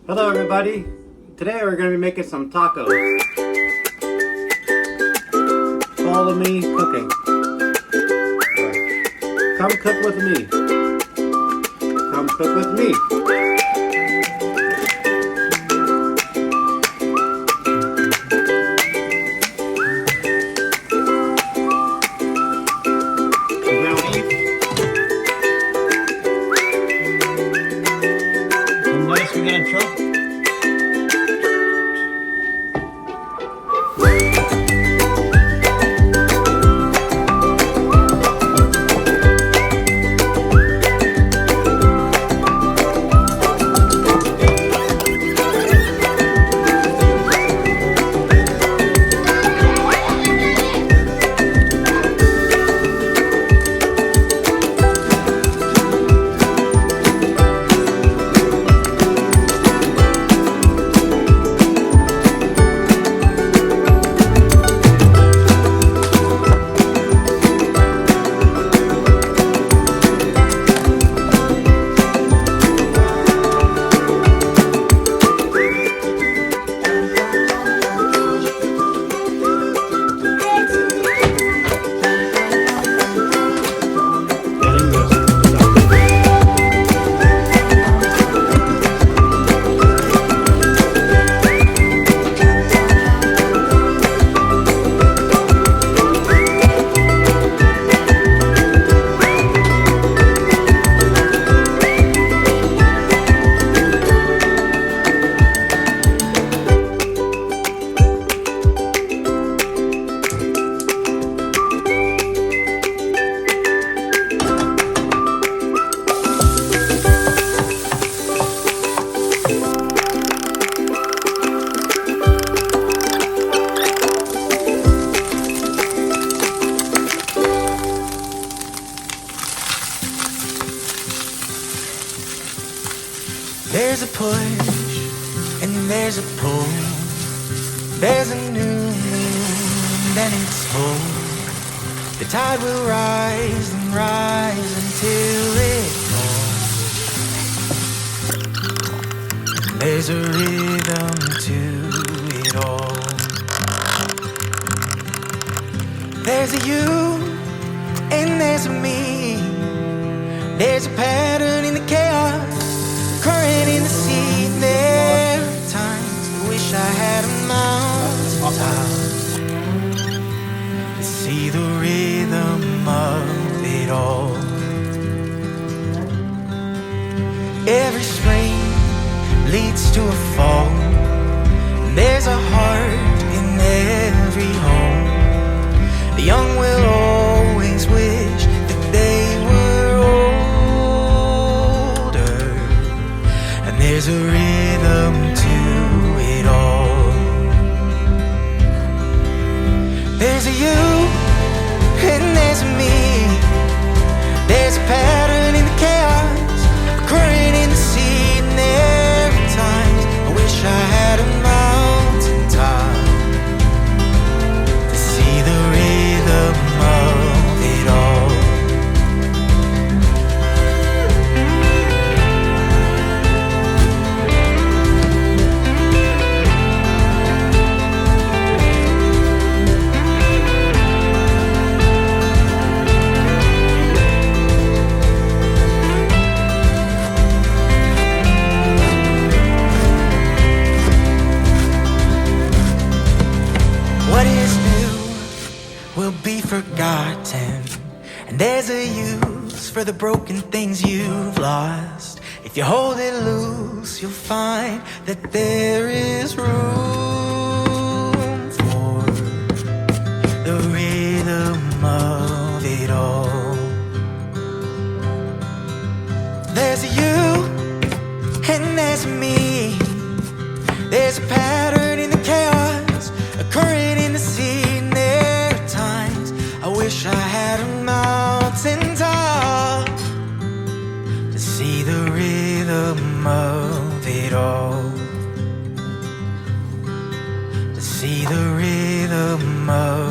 Hello everybody. Today we're going to be making some tacos. Follow me cooking. Come cook with me. Come cook with me. Ground beef. Some lettuce we're going to chop. There's a push and there's a pull. There's a new moon and it's full. The tide will rise and rise until it falls. There's a rhythm to it all. There's a you and there's a me. There's a pattern in the chaos, current in the sea. There are times I wish I had a mountaintop to see the rhythm of it all. Every spring leads to a fall, and there's a heart in every home. The young will always wish that they were older, and there's a rhythm to it all. There's a you and there's a me. There's a pattern in the chaos, a current in the sea. And there are times I wish I had a mountaintop to see the rhythm of it all. What is new will be forgotten, and there's a use for the broken things you've lost. If you hold it loose, you'll find that there is room for the rhythm of it all. There's a you and there's a me. There's a pattern in the chaos, a current in the sea. And there are times I wish I had a mountaintop to see the rhythm of it all. To see the rhythm of